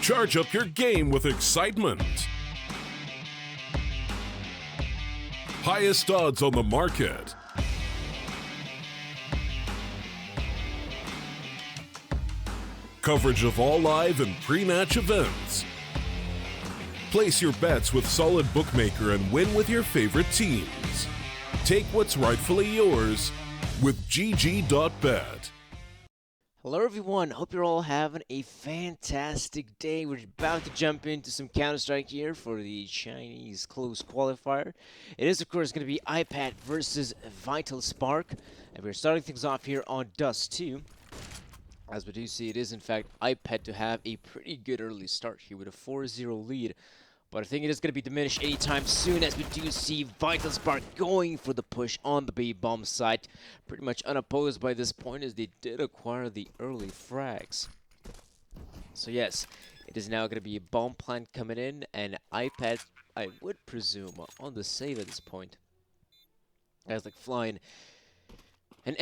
Charge up your game with excitement. Highest odds on the market. Coverage of all live and pre-match events. Place your bets with Solid Bookmaker and win with your favorite teams. Take what's rightfully yours with GG.bet. Hello everyone, hope you're all having a fantastic day. We're about to jump into some Counter-Strike here for the Chinese close qualifier. It is of course going to be IPet versus Vital Spark, and we're starting things off here on Dust 2. As we do see, it is in fact IPet to have a pretty good early start here with a 4-0 lead. But I think it is going to be diminished anytime soon, as we do see Vital Spark going for the push on the B bomb site. Pretty much unopposed by this point, as they did acquire the early frags. So yes, it is now going to be a bomb plant coming in, and IPet, I would presume, on the save at this point. Guys like Flying and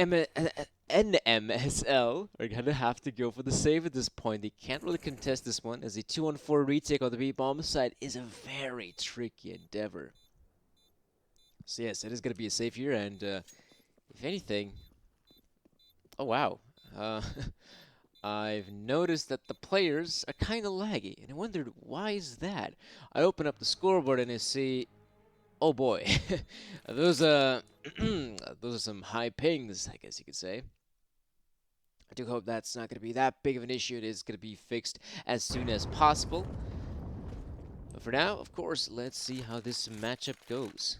NMSL are going to have to go for the save at this point. They can't really contest this one, as a 2-on-4 retake on the B-bomb side is a very tricky endeavor. So yes, it is going to be a save here, and if anything... Oh wow. I've noticed that the players are kind of laggy, and I wondered, why is that? I open up the scoreboard and I see... Oh boy, those are some high pings, I guess you could say. I do hope that's not going to be that big of an issue. It is going to be fixed as soon as possible. But for now, of course, let's see how this matchup goes.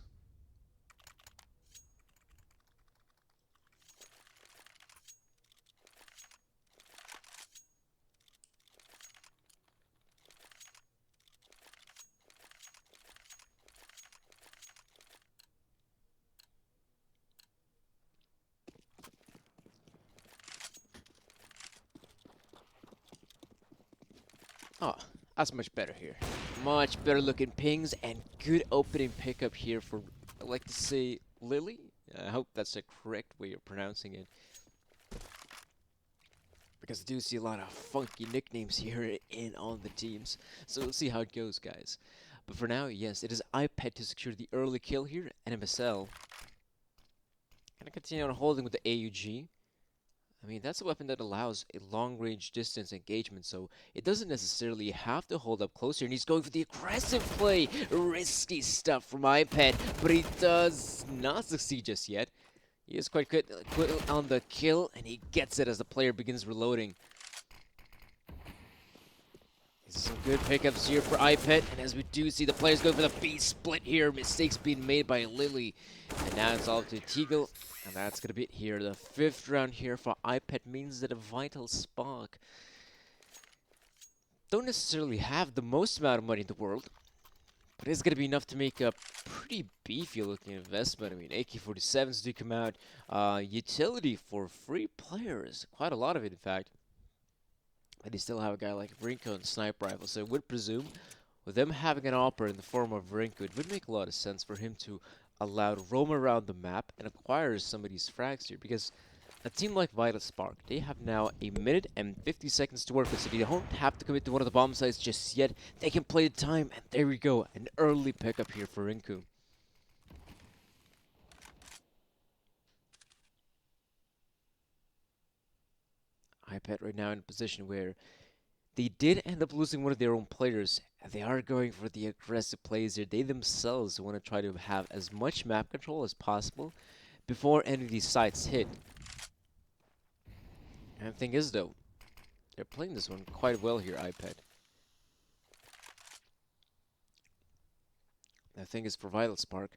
Oh, that's much better here. Much better looking pings and good opening pickup here for, I like to say, Lily. I hope that's the correct way of pronouncing it, because I do see a lot of funky nicknames here in on the teams. So we'll see how it goes, guys. But for now, yes, it is IPet to secure the early kill here. NMSL gonna continue on holding with the AUG. I mean, that's a weapon that allows a long-range distance engagement, so it doesn't necessarily have to hold up close here. And he's going for the aggressive play. Risky stuff from IPet, but he does not succeed just yet. He is quite good on the kill, and he gets it as the player begins reloading. Some good pickups here for IPet, and as we do see the players go for the B split here, mistakes being made by Lily. And now it's all to Teagle, and that's going to be it here. The 5th round here for IPet means that a Vital Spark don't necessarily have the most amount of money in the world, but it's going to be enough to make a pretty beefy looking investment. I mean, AK-47s do come out, utility for free players, quite a lot of it in fact. And you still have a guy like Vrinko and Sniper Rifle, so I would presume with them having an opera in the form of Vrinko, it would make a lot of sense for him to allow to roam around the map and acquire some of these frags here, because a team like Vital Spark, they have now a minute and 50 seconds to work with, so they don't have to commit to one of the bomb sites just yet. They can play the time, and there we go, an early pickup here for Rinku. IPet right now in a position where they did end up losing one of their own players, and they are going for the aggressive plays here. They themselves want to try to have as much map control as possible before any of these sites hit. And the thing is though, they're playing this one quite well here, IPet. The thing is, for Vital Spark,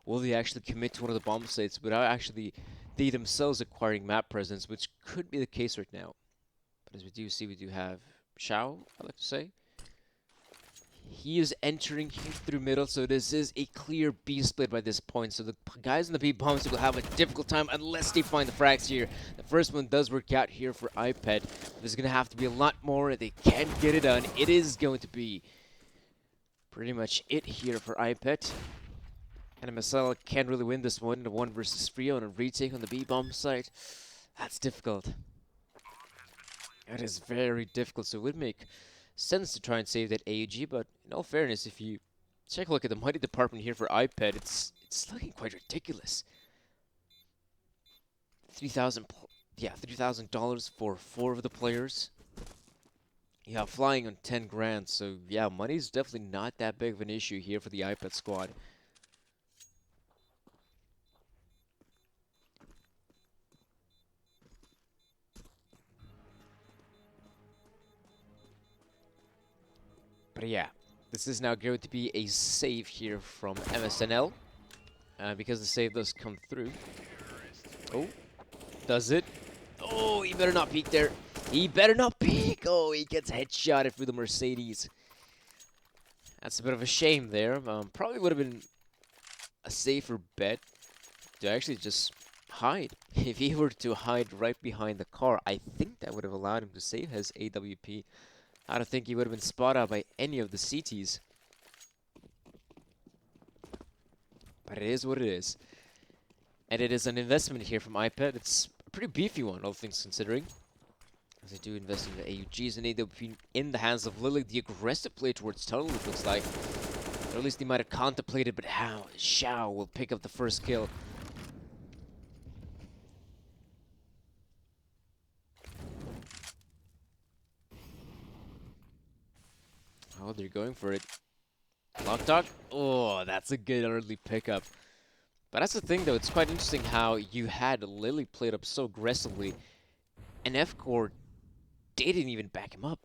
will they actually commit to one of the bomb sites without actually they themselves acquiring map presence, which could be the case right now. But as we do see, we do have Xiao, I like to say. He is entering here through middle, so this is a clear B split by this point. So the guys in the B bombs will have a difficult time unless they find the frags here. The first one does work out here for IPet. There's going to have to be a lot more. They can get it done. It is going to be pretty much it here for IPet. And NMSL can't really win this one. The 1 versus 3 on a retake on the B bomb site. That's difficult. That is very difficult, so it would make sense to try and save that AUG, but in all fairness, if you take a look at the money department here for IPet, it's looking quite ridiculous. 3,000, yeah, $3,000 for 4 of the players. Yeah, flying on 10 grand, so yeah, money's definitely not that big of an issue here for the IPet squad. But yeah, this is now going to be a save here from MSNL, because the save does come through. Oh, does it? Oh, he better not peek there. He better not peek. Oh, he gets headshotted through the Mercedes. That's a bit of a shame there. Probably would have been a safer bet to actually just hide. If he were to hide right behind the car, I think that would have allowed him to save his AWP. I don't think he would have been spotted out by any of the CTs. But it is what it is. And it is an investment here from IPet. It's a pretty beefy one, all things considering. As they do invest in the AUGs and AWP in the hands of Lily. The aggressive play towards Tunnel, it looks like. Or at least they might have contemplated, but how? Xiao will pick up the first kill. Oh, they're going for it. Lock dog. Oh, that's a good early pickup. But that's the thing, though. It's quite interesting how you had Lily played up so aggressively, and F-Core didn't even back him up.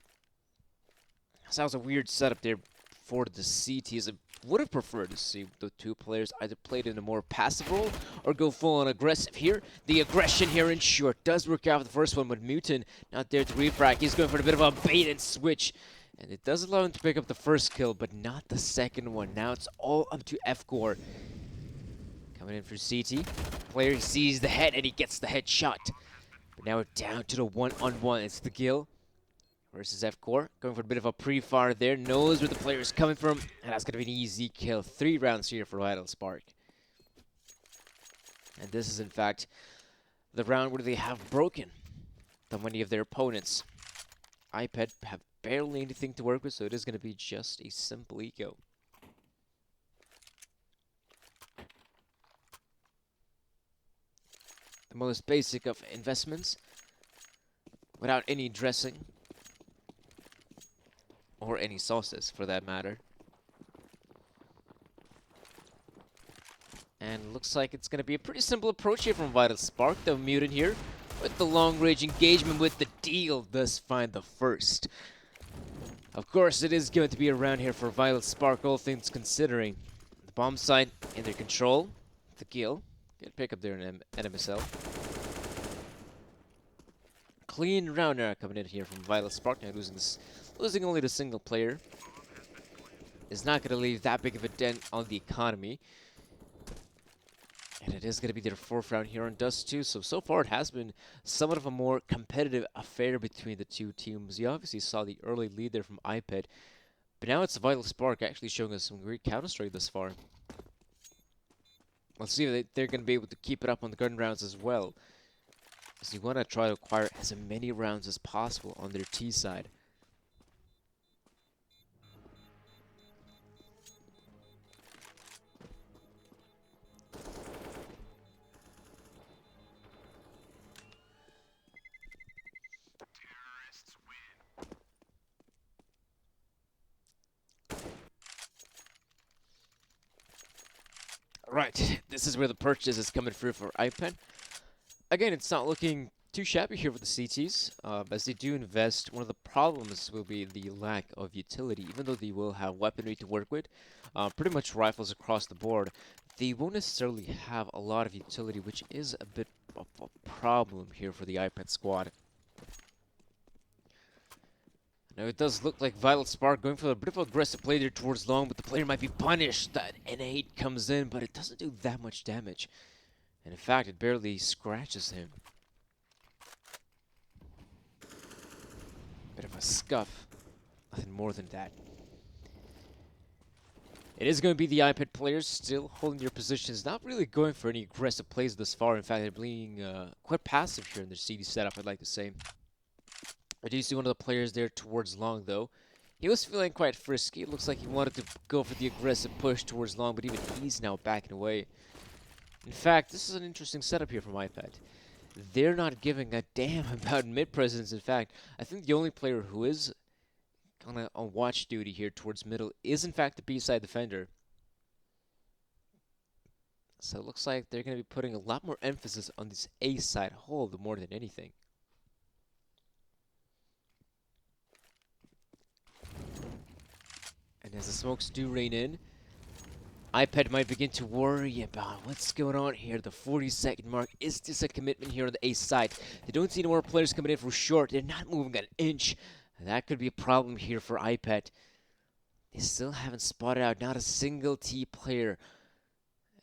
So that was a weird setup there for the CTs. I would have preferred to see the two players either played in a more passive role or go full-on aggressive here. The aggression here in short does work out for the first one, but Mutant not there to refract. He's going for a bit of a bait and switch. And it does allow him to pick up the first kill, but not the second one. Now it's all up to F-Core. Coming in for CT. Player sees the head and he gets the headshot. But now we're down to the one-on-one. It's the kill versus F-Core. Going for a bit of a pre-fire there. Knows where the player is coming from. And that's going to be an easy kill. 3 rounds here for Vital Spark. And this is, in fact, the round where they have broken the money of their opponents. IPet have barely anything to work with, so it is going to be just a simple eco. The most basic of investments, without any dressing, or any sauces for that matter. And looks like it's going to be a pretty simple approach here from Vital Spark, the Mutant here, with the long-range engagement with the deal, does find the first. Of course, it is going to be around here for Vital Spark, all things considering. The bomb site in their control. The kill. Good pick up there in NMSL. Clean round now coming in here from Vital Spark. Now losing only the single player is not going to leave that big of a dent on the economy. And it is going to be their 4th round here on Dust 2. So far it has been somewhat of a more competitive affair between the two teams. You obviously saw the early lead there from IPet. But now it's Vital Spark actually showing us some great Counter-Strike thus far. Let's see if they're going to be able to keep it up on the gun rounds as well. Because you want to try to acquire as many rounds as possible on their T side. Right, this is where the purchase is coming through for IPet. Again, it's not looking too shabby here for the CTs, as they do invest. One of the problems will be the lack of utility. Even though they will have weaponry to work with, pretty much rifles across the board, they won't necessarily have a lot of utility, which is a bit of a problem here for the IPet squad. Now it does look like Vital Spark going for a bit of aggressive play there towards long, but the player might be punished. That N8 comes in, but it doesn't do that much damage. And in fact, it barely scratches him. Bit of a scuff. Nothing more than that. It is going to be the IPet players still holding their positions, not really going for any aggressive plays thus far. In fact, they're being quite passive here in their CD setup, I'd like to say. I do see one of the players there towards long, though. He was feeling quite frisky. It looks like he wanted to go for the aggressive push towards long, but even he's now backing away. In fact, this is an interesting setup here from IPet. They're not giving a damn about mid presence. In fact, I think the only player who is kind of on watch duty here towards middle is in fact the B-side defender. So it looks like they're going to be putting a lot more emphasis on this A-side hold more than anything. And as the smokes do rain in, IPet might begin to worry about what's going on here. The 40-second mark. Is this a commitment here on the ace side? They don't see any more players coming in for short. They're not moving an inch. That could be a problem here for IPet. They still haven't spotted out not a single T player.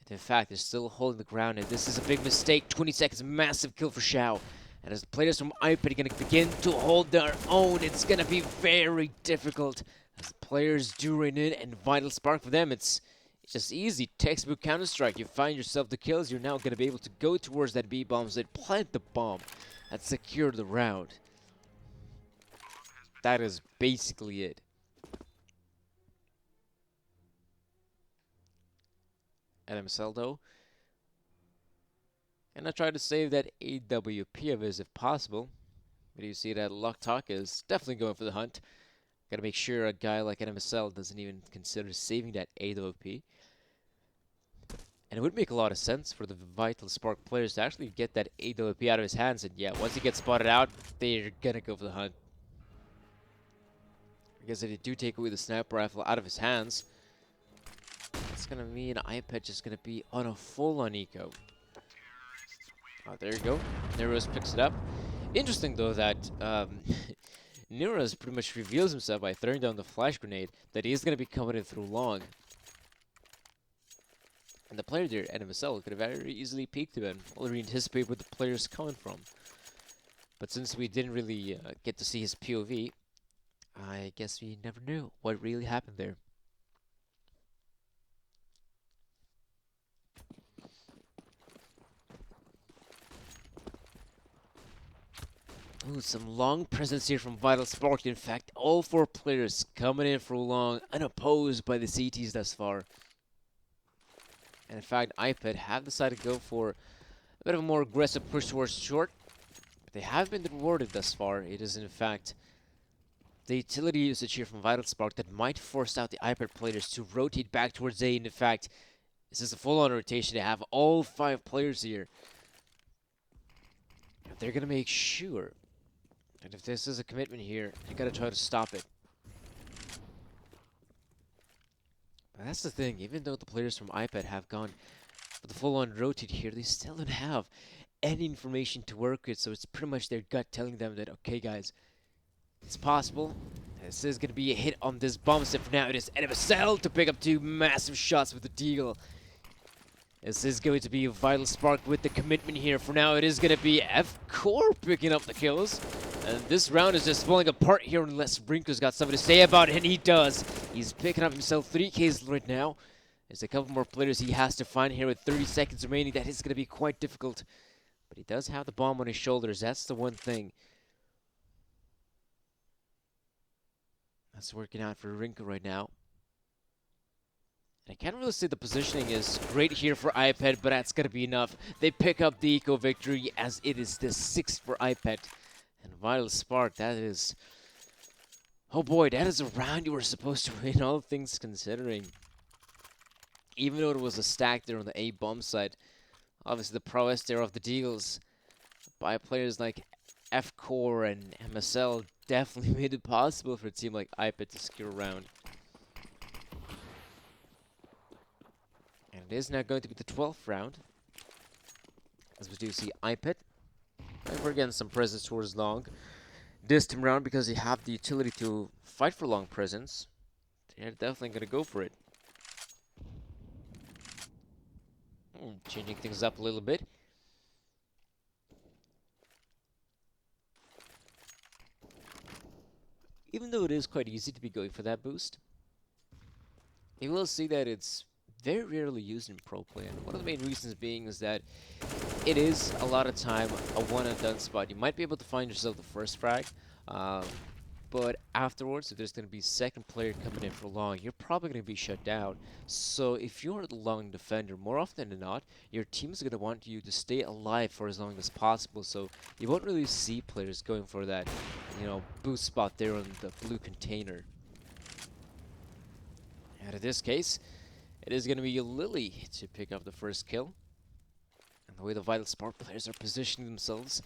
And in fact, they're still holding the ground. And this is a big mistake. 20 seconds, massive kill for Xiao. And as the players from IPet are going to begin to hold their own, it's going to be very difficult. As the players do rain in, and Vital Spark for them, it's just easy. Textbook Counter-Strike. You find yourself the kills, you're now going to be able to go towards that B bomb, so plant the bomb and secure the round. That is basically it. NMSL though, and I try to save that AWP of his if possible. But you see that Locktalk is definitely going for the hunt. Gotta make sure a guy like NMSL doesn't even consider saving that AWP. And it would make a lot of sense for the Vital Spark players to actually get that AWP out of his hands. And yeah, once he gets spotted out, they're gonna go for the hunt. Because if they do take away the sniper rifle out of his hands, it's gonna mean IPet just gonna be on a full-on eco. Oh, there you go. Neros picks it up. Interesting though that Neros pretty much reveals himself by throwing down the flash grenade that he's gonna be coming in through long. And the player there, NMSL, could have very easily peeked him and already anticipate where the player's coming from. But since we didn't really get to see his POV, I guess we never knew what really happened there. Ooh, some long presence here from Vital Spark. In fact, all four players coming in for long, unopposed by the CTs thus far. And in fact, IPet have decided to go for a bit of a more aggressive push towards short. But they have been rewarded thus far. It is in fact the utility usage here from Vital Spark that might force out the IPet players to rotate back towards A. And in fact, this is a full-on rotation. They have all 5 players here. And they're going to make sure that if this is a commitment here, they got to try to stop it. But that's the thing, even though the players from IPet have gone for the full-on rotate here, they still don't have any information to work with, so it's pretty much their gut telling them that, okay guys, it's possible. This is going to be a hit on this bomb set. For now, it is NMSL to pick up 2 massive shots with the deagle. This is going to be a Vital Spark with the commitment here. For now, it is going to be F-Core picking up the kills. And this round is just falling apart here unless Brinko's got something to say about it, and he does. He's picking up himself 3 Ks right now. There's a couple more players he has to find here with 30 seconds remaining. That is going to be quite difficult. But he does have the bomb on his shoulders. That's the one thing. That's working out for Rinko right now. I can't really say the positioning is great here for IPet, but that's going to be enough. They pick up the eco victory as it is the 6th for IPet. And Vital Spark, that is... oh boy, that is a round you were supposed to win, all things considering. Even though it was a stack there on the A bomb side. Obviously the prowess there of the deals by players like F-Core and MSL definitely made it possible for a team like IPet to secure a round. And it is now going to be the 12th round. As we do see IPet. And we're getting some presence towards long. This time around, because they have the utility to fight for long presence, they're definitely going to go for it. Changing things up a little bit. Even though it is quite easy to be going for that boost, you will see that it's very rarely used in pro play. And one of the main reasons being is that it is a lot of time a one and done spot. You might be able to find yourself the first frag, but afterwards, if there's going to be second player coming in for long, you're probably going to be shut down. So if you're the long defender, more often than not, your team is going to want you to stay alive for as long as possible. So you won't really see players going for that, boost spot there on the blue container. And in this case, it is going to be Lily to pick up the first kill. And the way the Vital Spark players are positioning themselves,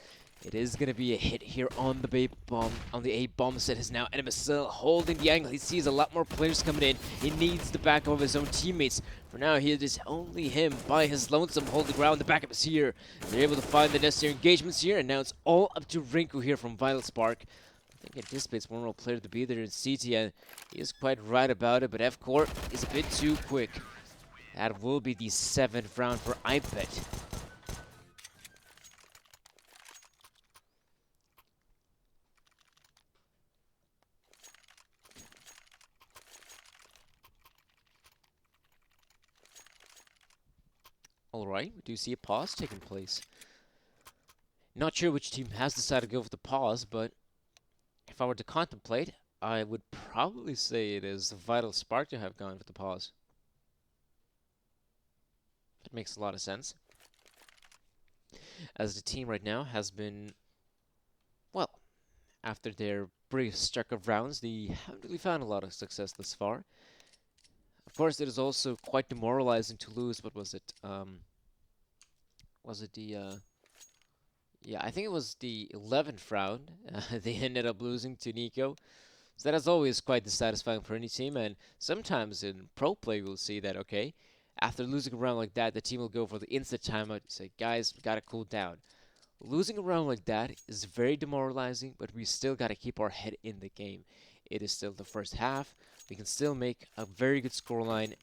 it is going to be a hit here on the B bomb, on the A bomb set is now Enemicil holding the angle. He sees a lot more players coming in. He needs the backup of his own teammates. For now, it is only him by his lonesome hold the ground. The backup is here. They're able to find the necessary engagements here, and now it's all up to Rinku here from Vital Spark. I think anticipates one more player to be there in CT, and he is quite right about it, but F-Core is a bit too quick. That will be the 7th round for IPet. Alright, we do see a pause taking place. Not sure which team has decided to go for the pause, but if I were to contemplate, I would probably say it is Vital Spark to have gone for the pause. That makes a lot of sense. As the team right now has been, well, after their brief streak of rounds, they haven't really found a lot of success thus far. Of course, it is also quite demoralizing to lose. What was it? Was it the? Yeah, I think it was the 11th round. They ended up losing to Nico. So that is always quite dissatisfying for any team. And sometimes in pro play, we'll see that, okay, after losing a round like that, the team will go for the instant timeout. Say, guys, we gotta cool down. Losing a round like that is very demoralizing, but we still gotta keep our head in the game. It is still the first half. We can still make a very good scoreline,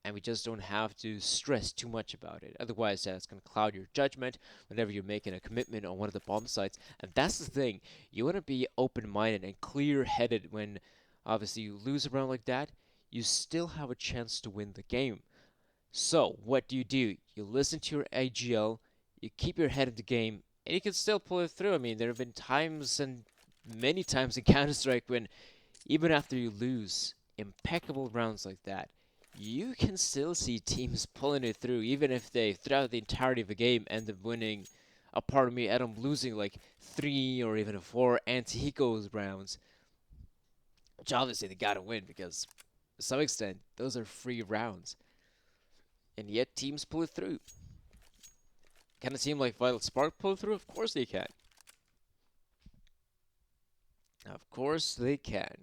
and we just don't have to stress too much about it. Otherwise, that's going to cloud your judgment whenever you're making a commitment on one of the bomb sites. And that's the thing. You want to be open-minded and clear-headed when, obviously, you lose a round like that. You still have a chance to win the game. So, what do? You listen to your AGL, you keep your head in the game, and you can still pull it through. I mean, there have been times, and many times in Counter-Strike, when even after you lose impeccable rounds like that, you can still see teams pulling it through, even if they, throughout the entirety of the game, end up winning, apart from me, Adam losing like 3 or even 4 anti-eco rounds, which obviously they gotta win, because to some extent, those are free rounds. And yet, teams pull it through. Can a team like Vital Spark pull it through? Of course they can. Of course they can.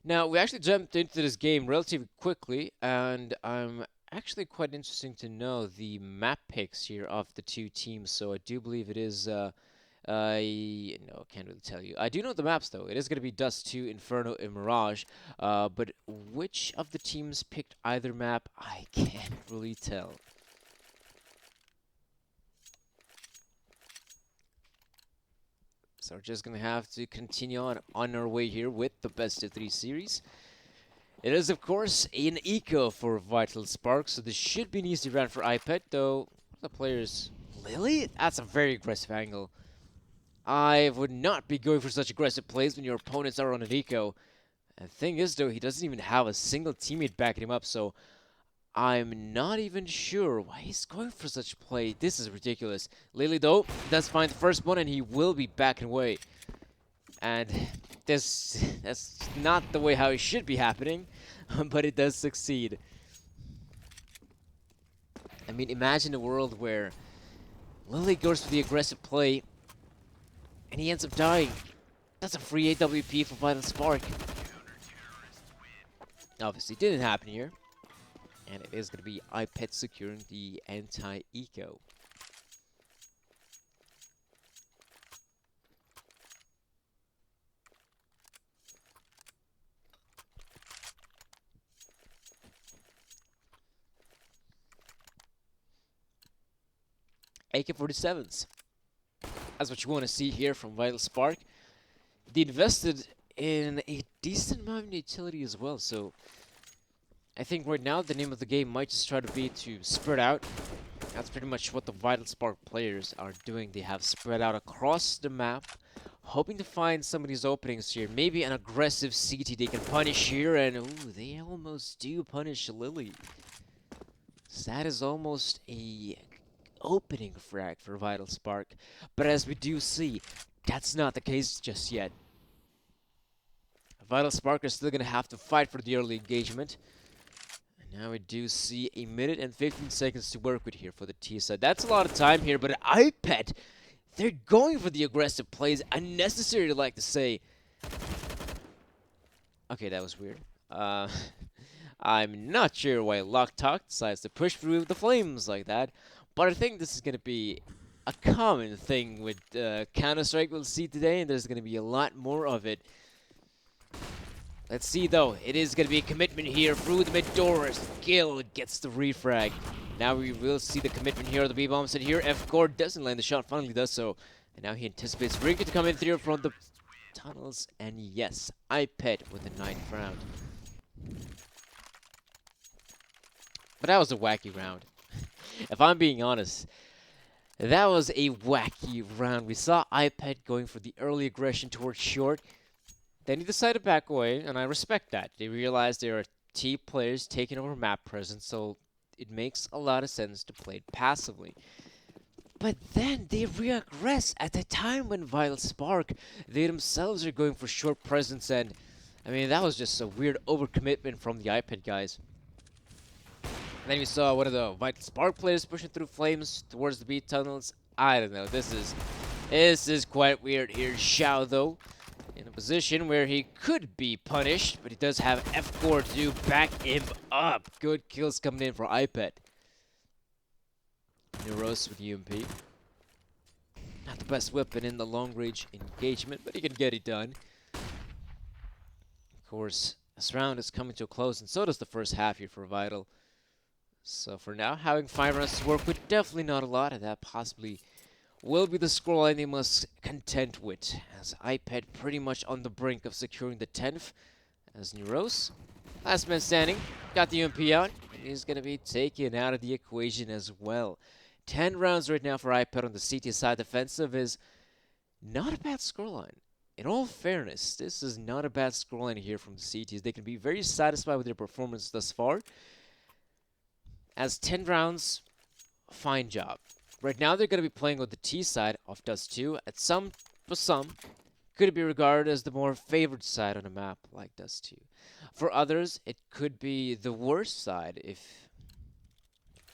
Now, we actually jumped into this game relatively quickly, and I'm actually quite interesting to know the map picks here of the two teams. So I do believe it is, no, I can't really tell you. I do know the maps, though. It is going to be Dust 2, Inferno, and Mirage. But which of the teams picked either map, I can't really tell. So we're just going to have to continue on our way here with the best of 3 series. It is, of course, an eco for Vital Spark, so this should be an easy round for IPet, though the players... Lily? That's a very aggressive angle. I would not be going for such aggressive plays when your opponents are on an eco. And the thing is, though, he doesn't even have a single teammate backing him up, so I'm not even sure why he's going for such play. This is ridiculous. Lily, though, does find the first one, and he will be backing away. And that's not the way how it should be happening, but it does succeed. I mean, imagine a world where Lily goes for the aggressive play, and he ends up dying. That's a free AWP for Vital Spark. Obviously, didn't happen here. And it is going to be IPet securing the anti-eco. AK-47s. That's what you want to see here from Vital Spark. They invested in a decent amount of utility as well, so I think right now the name of the game might just try to be to spread out. That's pretty much what the Vital Spark players are doing. They have spread out across the map, hoping to find some of these openings here. Maybe an aggressive CT they can punish here, and ooh, they almost do punish Lily. So that is almost a opening frag for Vital Spark. But as we do see, that's not the case just yet. Vital Spark is still going to have to fight for the early engagement. And now we do see a minute and 15 seconds to work with here for the T side. That's a lot of time here, but IPet, they're going for the aggressive plays. Unnecessary, to like to say. Okay, that was weird. I'm not sure why Locktalk decides to push through the flames like that, but I think this is going to be a common thing with Counter-Strike we'll see today, and there's going to be a lot more of it. Let's see, though. It is going to be a commitment here through the mid doors. Gil gets the refrag. Now we will see the commitment here. The B-bomb set here. F-Core doesn't land the shot, finally does so. And now he anticipates Rinky to come in through from the tunnels. And yes, IPet with the 9th round. But that was a wacky round. If I'm being honest, that was a wacky round. We saw IPet going for the early aggression towards short. Then he decided to back away, and I respect that. They realized there are T players taking over map presence, so it makes a lot of sense to play it passively. But then they regress at the time when Vital Spark, they themselves are going for short presence, and I mean, that was just a weird overcommitment from the IPet guys. And then we saw one of the Vital Spark players pushing through flames towards the B tunnels. I don't know, this is quite weird here. Xiao, though, in a position where he could be punished, but he does have F4 to back him up. Good kills coming in for IPet. Neuros with UMP. Not the best weapon in the long-range engagement, but he can get it done. Of course, this round is coming to a close, and so does the first half here for Vital. So for now, having 5 rounds to work with, definitely not a lot, and that possibly will be the scoreline they must contend with, as IPet pretty much on the brink of securing the 10th, as Neuros, last man standing, got the UMP out, and he's going to be taken out of the equation as well. 10 rounds right now for IPet on the CT side. Defensive is not a bad scoreline. In all fairness, this is not a bad scoreline here from the CTs. They can be very satisfied with their performance thus far. As 10 rounds, fine job. Right now, they're going to be playing with the T side of Dust 2. For some, could be regarded as the more favored side on a map like Dust 2. For others, it could be the worst side if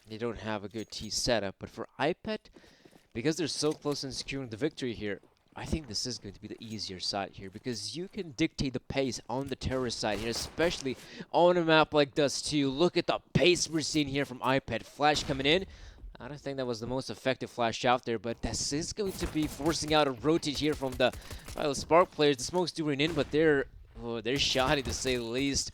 they don't have a good T setup. But for IPet, because they're so close in securing the victory here, I think this is going to be the easier side here, because you can dictate the pace on the terrorist side here, especially on a map like Dust 2. Look at the pace we're seeing here from IPet. Flash coming in. I don't think that was the most effective flash out there, but this is going to be forcing out a rotate here from the Vital Spark players. The smoke's doing in, but they're shoddy to say the least.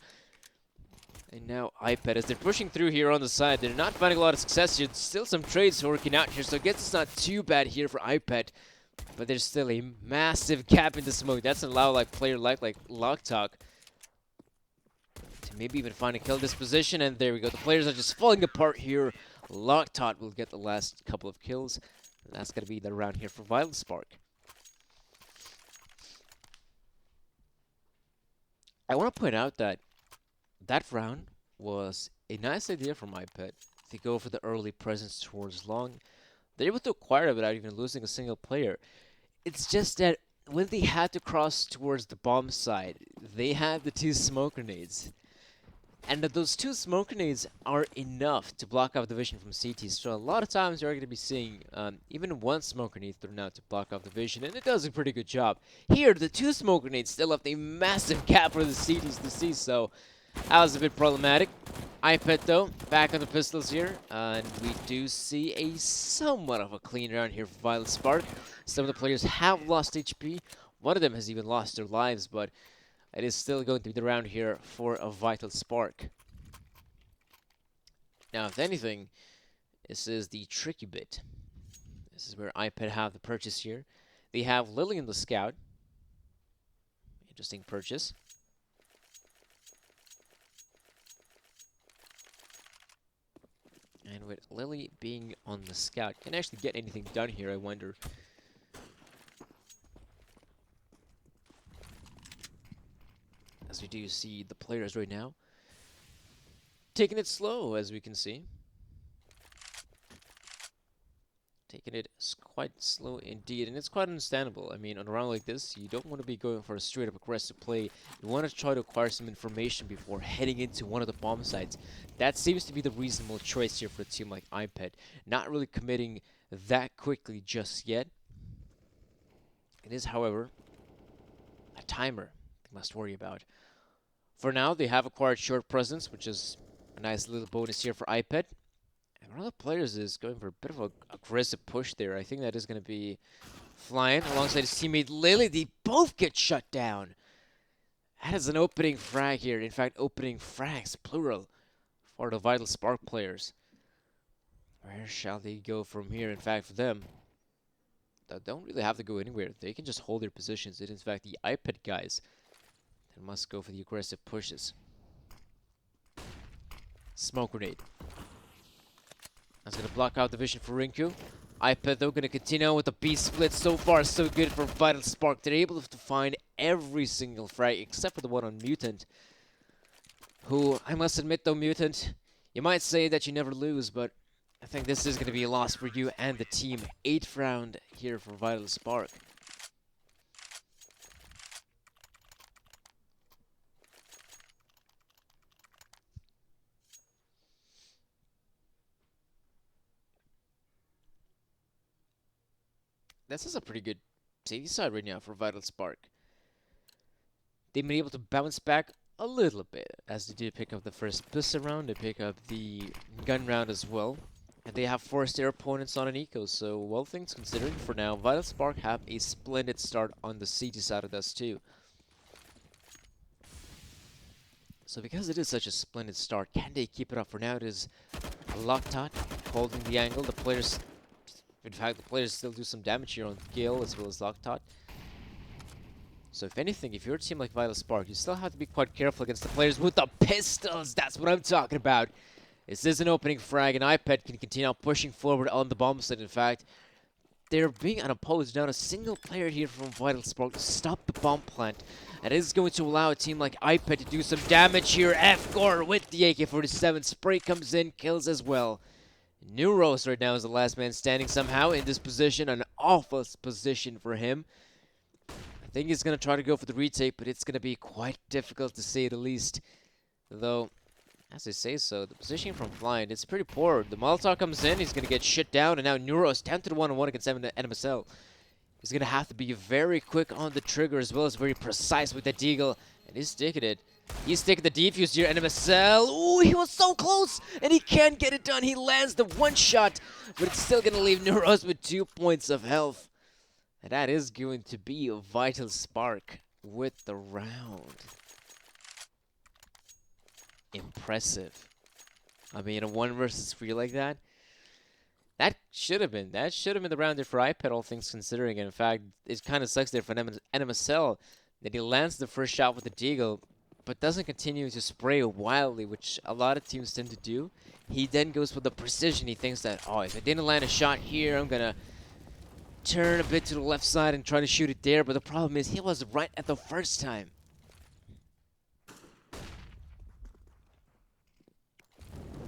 And now IPet, as they're pushing through here on the side, they're not finding a lot of success here. Still some trades working out here, so I guess it's not too bad here for IPet. But there's still a massive gap in the smoke. That's allow like player like Locktalk to maybe even find a kill this position. And there we go. The players are just falling apart here. Locktalk will get the last couple of kills. And that's going to be the round here for Vital Spark. I want to point out that that round was a nice idea from IPet to go for the early presence towards long. They're able to acquire it without even losing a single player. It's just that when they had to cross towards the bomb side, they had the 2 smoke grenades. And that those 2 smoke grenades are enough to block off the vision from CT. So a lot of times you're going to be seeing even 1 smoke grenade thrown out to block off the vision, and it does a pretty good job. Here, the 2 smoke grenades still left a massive gap for the CTs to see, so that was a bit problematic. IPet, though, back on the pistols here, and we do see a somewhat of a clean round here for Vital Spark. Some of the players have lost HP. One of them has even lost their lives, but it is still going to be the round here for a Vital Spark. Now, if anything, this is the tricky bit. This is where IPet have the purchase here. They have Lily in the Scout. Interesting purchase. And with Lily being on the Scout, can actually get anything done here, I wonder. As we do see the players right now taking it slow, as we can see. Taking it quite slow indeed, and it's quite understandable. I mean, on a round like this, you don't want to be going for a straight-up aggressive play. You want to try to acquire some information before heading into one of the bomb sites. That seems to be the reasonable choice here for a team like IPet. Not really committing that quickly just yet. It is, however, a timer they must worry about. For now, they have acquired short presence, which is a nice little bonus here for IPet. And one of the players is going for a bit of an aggressive push there. I think that is going to be Flying alongside his teammate Lily. They both get shut down. That is an opening frag here. In fact, opening frags, plural, for the Vital Spark players. Where shall they go from here? In fact, for them, they don't really have to go anywhere. They can just hold their positions. It is, in fact, the IPet guys that must go for the aggressive pushes. Smoke grenade. That's going to block out the vision for Rinku. IPet, though, going to continue on with the B split. So far, so good for Vital Spark. They're able to find every single frag except for the one on Mutant. Who, I must admit, though, Mutant, you might say that you never lose, but I think this is going to be a loss for you and the team. 8th round here for Vital Spark. This is a pretty good safety side right now for Vital Spark. They've been able to bounce back a little bit, as they did pick up the first pistol round. They pick up the gun round as well. And they have forced their opponents on an eco, so well things considering for now, Vital Spark have a splendid start on the CT side of this too. So because it is such a splendid start, can they keep it up? For now it is Loctot holding the angle. The players, in fact, the players still do some damage here on Gale as well as Loctot. So if anything, if you're a team like Vital Spark, you still have to be quite careful against the players with the pistols. That's what I'm talking about. This is an opening frag, and IPet can continue on pushing forward on the bomb site. In fact, they're being unopposed. Not a single player here from Vital Spark to stop the bomb plant. And it is going to allow a team like IPet to do some damage here. F-Gore with the AK-47. Spray comes in, kills as well. Neuros right now is the last man standing somehow in this position. An awful position for him. I think he's going to try to go for the retake, but it's going to be quite difficult to say the least. Though, as I say so, the positioning from Flying, it's pretty poor. The Molotov comes in, he's going to get shit down, and now Neuros down to the one-on-one against NMSL. He's going to have to be very quick on the trigger as well as very precise with that deagle. And he's taking it. He's taking the defuse here, NMSL. Ooh, he was so close, and he can't get it done. He lands the one shot, but it's still going to leave Neuros with 2 points of health. And that is going to be a Vital Spark with the round. Impressive. I mean, a 1 versus 3 like that. That should have been the round there for IPet, all things considering. And in fact, it kind of sucks there for NMSL that he lands the first shot with the deagle, but doesn't continue to spray wildly, which a lot of teams tend to do. He then goes for the precision. He thinks that, oh, if I didn't land a shot here, I'm gonna turn a bit to the left side and try to shoot it there. But the problem is he was right at the first time.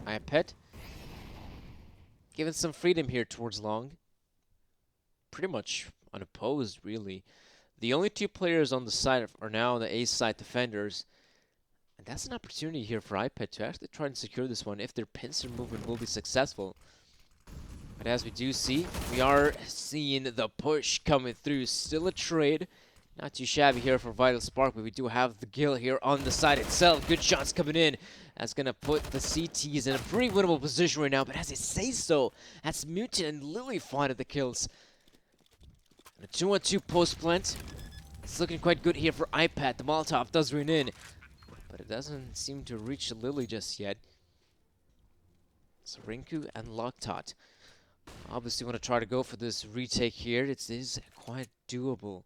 IPet given some freedom here towards long. Pretty much unopposed, really. The only 2 players on the side are now on the A side defenders. And that's an opportunity here for IPet to actually try and secure this one if their pincer movement will be successful. But as we do see, we are seeing the push coming through. Still a trade. Not too shabby here for Vital Spark, but we do have the Gill here on the side itself. Good shots coming in. That's going to put the CTs in a pretty winnable position right now. But as I say so, that's Mutant and Lily finding the kills. And a 2-on-2 post plant. It's looking quite good here for IPet. The Molotov does run in, but it doesn't seem to reach Lily just yet. So Rinku and Loctot obviously want to try to go for this retake here. It is quite doable.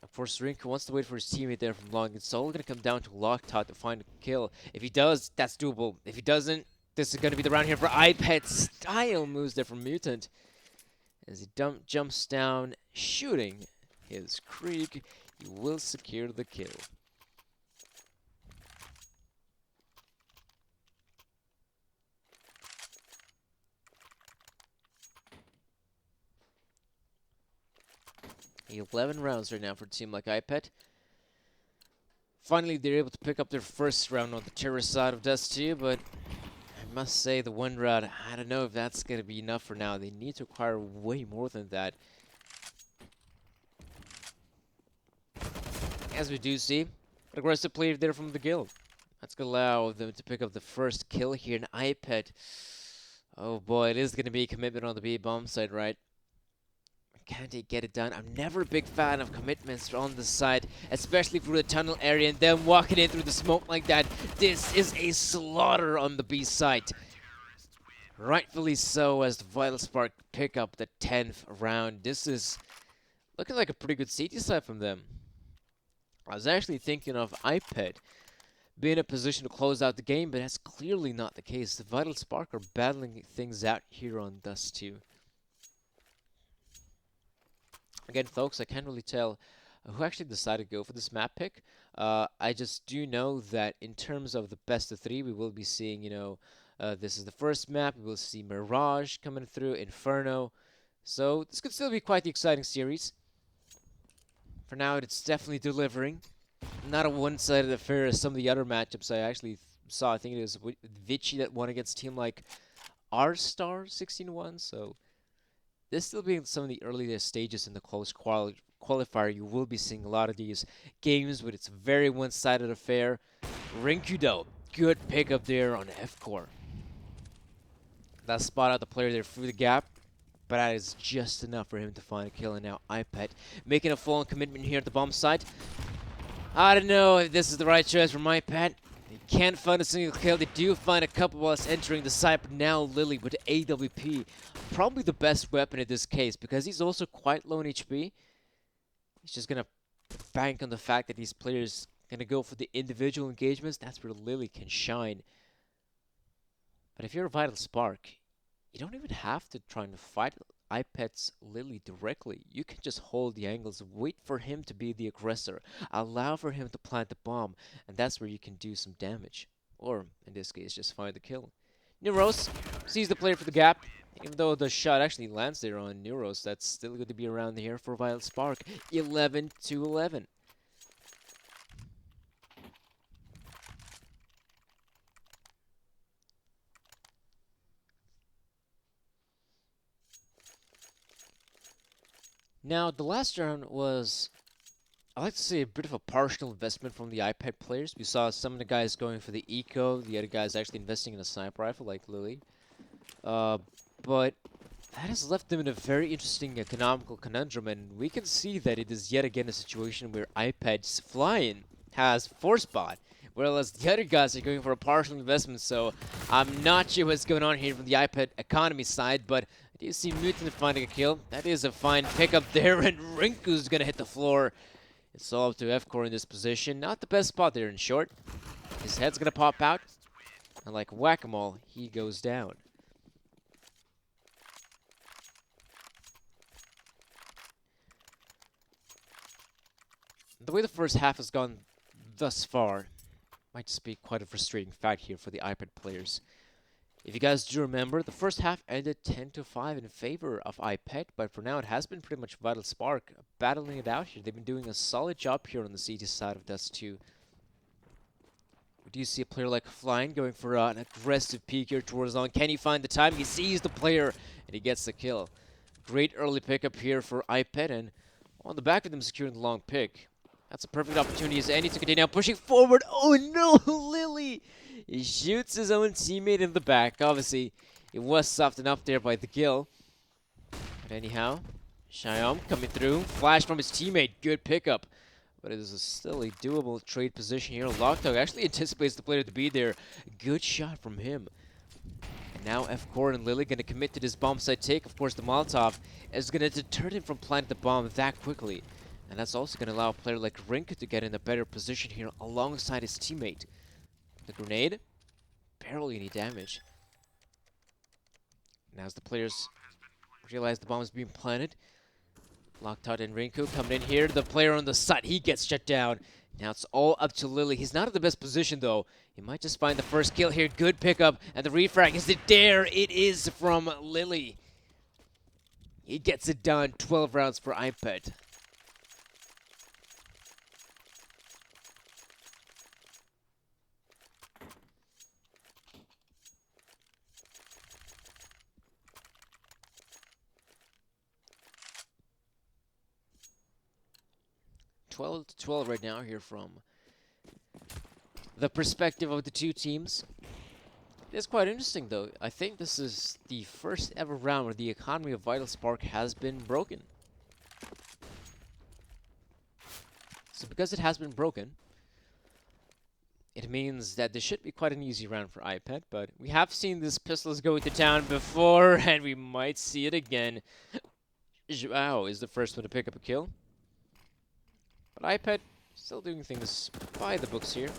Of course, Rinku wants to wait for his teammate there from long. It's all going to come down to Loctot to find a kill. If he does, that's doable. If he doesn't, this is going to be the round here for IPet. Style moves there from Mutant. As he jumps down, shooting his Krieg, he will secure the kill. 11 rounds right now for a team like IPet. Finally, they're able to pick up their first round on the terrorist side of Dust 2, but I must say the one round, I don't know if that's going to be enough for now. They need to acquire way more than that. As we do see, an aggressive play there from the guild. That's going to allow them to pick up the first kill here in IPet. Oh boy, it is going to be a commitment on the B bomb side, right? Can they get it done? I'm never a big fan of commitments on the side, especially through the tunnel area and then walking in through the smoke like that. This is a slaughter on the B side. Rightfully so, as the Vital Spark pick up the 10th round. This is looking like a pretty good CT side from them. I was actually thinking of IPet being in a position to close out the game, but that's clearly not the case. The Vital Spark are battling things out here on Dust 2. Again, folks, I can't really tell who actually decided to go for this map pick. I just do know that in terms of the best of 3, we will be seeing, this is the first map. We will see Mirage coming through, Inferno. So this could still be quite the exciting series. For now, it's definitely delivering. Not a one-sided affair as some of the other matchups I actually saw. I think it was Vici that won against a team like R-Star 16-1. So this still being some of the earliest stages in the close qualifier. You will be seeing a lot of these games with its very one-sided affair. Rinku, though, good pickup there on F-Core. That spot out the player there through the gap, but that is just enough for him to find a kill. And now IPet making a full-on commitment here at the bomb site. I don't know if this is the right choice for IPet. They can't find a single kill. They do find a couple while entering the site, but now Lily with AWP. Probably the best weapon in this case, because he's also quite low in HP. He's just going to bank on the fact that these players going to go for the individual engagements. That's where Lily can shine. But if you're a Vital Spark, you don't even have to try and fight IPet's Lily directly. You can just hold the angles, wait for him to be the aggressor, allow for him to plant the bomb, and that's where you can do some damage. Or, in this case, just find the kill. Neuros sees the player for the gap. Even though the shot actually lands there on Neuros, that's still going to be around here for Vital Spark. 11-11. Now, the last round was, I like to say, a bit of a partial investment from the IPet players. We saw some of the guys going for the eco, the other guys actually investing in a sniper rifle like Lily. But that has left them in a very interesting economical conundrum, and we can see that it is yet again a situation where IPet's flying has force bot, whereas the other guys are going for a partial investment. So I'm not sure what's going on here from the IPet economy side, but I do see Mutant finding a kill. That is a fine pickup there, and Rinku's going to hit the floor. It's all up to F-Core in this position. Not the best spot there in short. His head's going to pop out, and like whack-a-mole, he goes down. The way the first half has gone thus far might just be quite a frustrating fact here for the IPet players. If you guys do remember, the first half ended 10-5 in favor of IPet, but for now it has been pretty much Vital Spark battling it out here. They've been doing a solid job here on the CT side of Dust 2. We do see a player like Flying going for an aggressive peek here towards long. Can he find the time? He sees the player, and he gets the kill. Great early pickup here for IPet, and on the back of them securing the long pick. That's a perfect opportunity as any to continue now pushing forward. Oh no, Lily! He shoots his own teammate in the back. Obviously, it was softened up there by the kill. But anyhow, Shyam coming through. Flash from his teammate. Good pickup. But it is still a doable trade position here. Lockdog actually anticipates the player to be there. Good shot from him. And now F-Core and Lily going to commit to this bomb site take. Of course, the Molotov is going to deter him from planting the bomb that quickly. And that's also going to allow a player like Rink to get in a better position here alongside his teammate. The grenade, barely any damage. Now as the players realize the bomb is being planted, Lockout and Rinku coming in here. The player on the side, he gets shut down. Now it's all up to Lily. He's not in the best position though. He might just find the first kill here. Good pickup. And the refrag, is it there? It is from Lily. He gets it done. 12 rounds for IPet. 12 to 12 right now here from the perspective of the two teams. It's quite interesting, though. I think this is the first ever round where the economy of Vital Spark has been broken. So because it has been broken, it means that this should be quite an easy round for IPet, but we have seen this pistols go to town before, and we might see it again. Joao is the first one to pick up a kill. But IPet still doing things by the books here.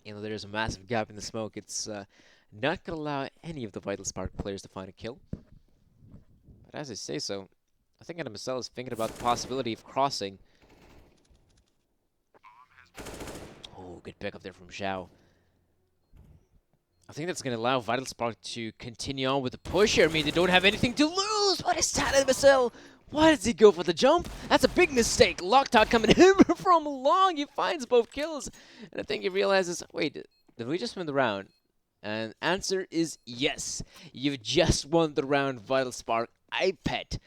You know, there's a massive gap in the smoke. It's not going to allow any of the Vital Spark players to find a kill. But as I say so, I think NMSL is thinking about the possibility of crossing. Oh, good pick up there from Zhao. I think that's going to allow Vital Spark to continue on with the push here. I mean, they don't have anything to lose. What is that, NMSL? Why does he go for the jump? That's a big mistake. Locktot coming in from long. He finds both kills. And I think he realizes, wait, did we just win the round? And answer is yes. You've just won the round, Vital Spark. IPet.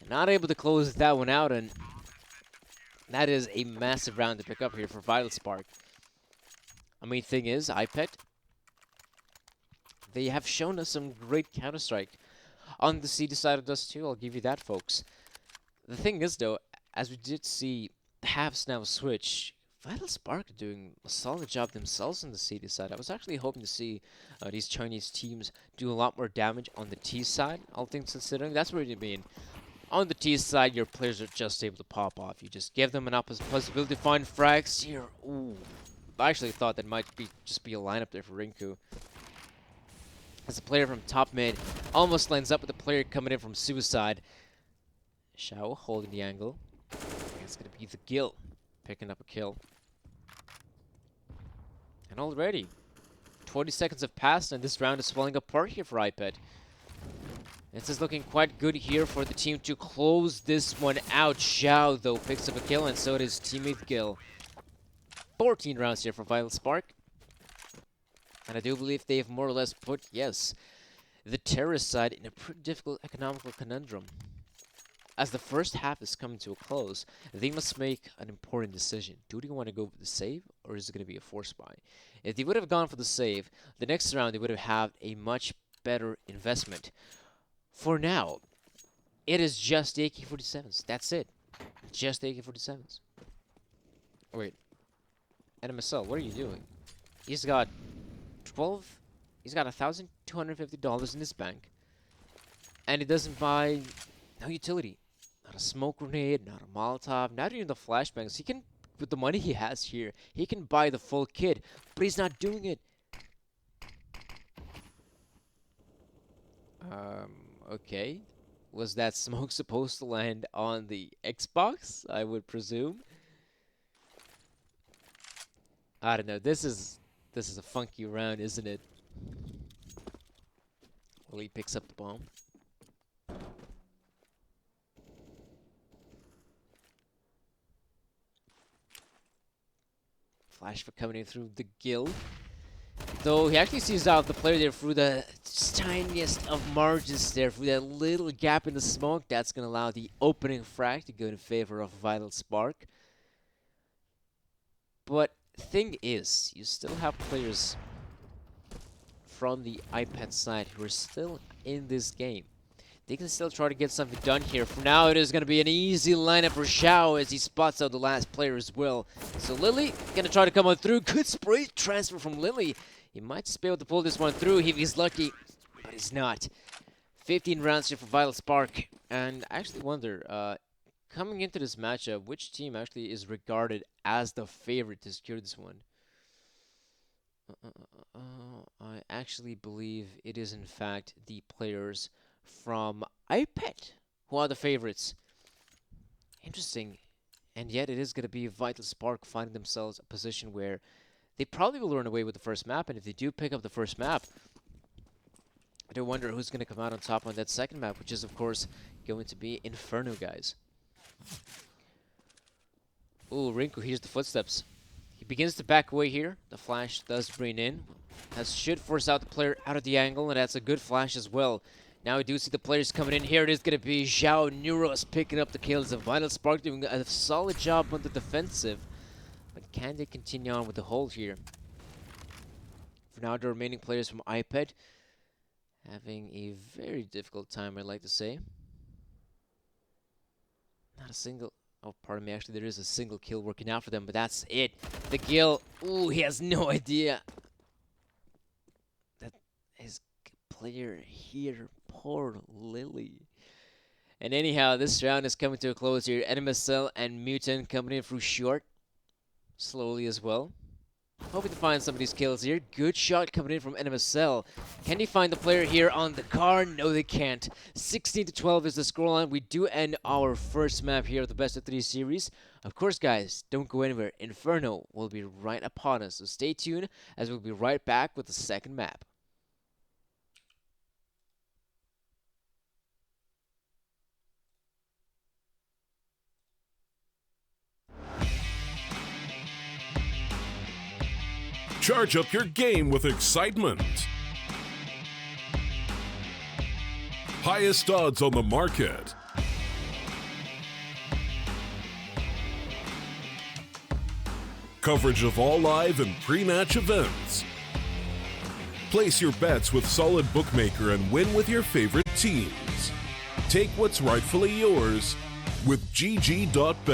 Not able to close that one out. And that is a massive round to pick up here for Vital Spark. I mean, thing is, IPet, they have shown us some great Counter-Strike. On the CD side of us too, I'll give you that, folks. The thing is, though, as we did see the halves now switch, Vital Spark are doing a solid job themselves on the CD side. I was actually hoping to see these Chinese teams do a lot more damage on the T side, all things considering. That's what you mean. On the T side, your players are just able to pop off. You just give them an possibility to find frags here. Ooh, I actually thought that might be just be a lineup there for Rinku. As a player from top mid almost lines up with the player coming in from suicide. Shao holding the angle. It's going to be the Gil picking up a kill. And already, 20 seconds have passed and this round is falling apart here for IPet. This is looking quite good here for the team to close this one out. Shao, though, picks up a kill and so does teammate Gil. 14 rounds here for Vital Spark. And I do believe they've more or less put, yes, the terrorist side in a pretty difficult economical conundrum. As the first half is coming to a close, they must make an important decision. Do they want to go for the save, or is it going to be a force buy? If they would have gone for the save, the next round they would have had a much better investment. For now, it is just the AK-47s. That's it. Just the AK-47s. Oh, wait. NMSL, what are you doing? He's got he's got $1,250 in his bank. And he doesn't buy no utility. Not a smoke grenade, not a Molotov, not even the flashbangs. He can, with the money he has here, he can buy the full kit, but he's not doing it. Okay. Was that smoke supposed to land on the Xbox, I would presume? I don't know. This is a funky round, isn't it? Well, he picks up the bomb. Flash for coming in through the Gil. Though he actually sees out the player there through the tiniest of margins there, through that little gap in the smoke. That's going to allow the opening frag to go in favor of Vital Spark. But thing is, you still have players from the IPet side who are still in this game. They can still try to get something done here. For now, it is going to be an easy lineup for Shao as he spots out the last player as well. So Lily going to try to come on through. Good spray transfer from Lily. He might just be able to pull this one through if he's lucky, but he's not. 15 rounds here for Vital Spark. And I actually wonder, coming into this matchup, which team actually is regarded as the favorite to secure this one? I actually believe it is, in fact, the players from IPet who are the favorites. Interesting. And yet it is going to be Vital Spark finding themselves a position where they probably will run away with the first map. And if they do pick up the first map, I do wonder who's going to come out on top on that second map, which is, of course, going to be Inferno, guys. Ooh, Rinku hears the footsteps. He begins to back away here. The flash does bring in. That should force out the player out of the angle, and that's a good flash as well. Now we do see the players coming in here. It is going to be Zhao Neuros picking up the kills. The Vital Spark doing a solid job on the defensive. But can they continue on with the hold here? For now, the remaining players from IPet having a very difficult time, I'd like to say. Not a single... Oh, pardon me. Actually, there is a single kill working out for them, but that's it. The Gil... Ooh, he has no idea that his player here... Poor Lily. And anyhow, this round is coming to a close here. NMSL and Mutant coming in through short. Slowly as well. Hoping to find some of these kills here. Good shot coming in from NMSL. Can he find the player here on the car? No, they can't. 16-12 is the scoreline. We do end our first map here of the best of 3 series. Of course, guys, don't go anywhere. Inferno will be right upon us. So stay tuned as we'll be right back with the second map. Charge up your game with excitement. Highest odds on the market. Coverage of all live and pre-match events. Place your bets with Solid Bookmaker and win with your favorite teams. Take what's rightfully yours with GG.bet.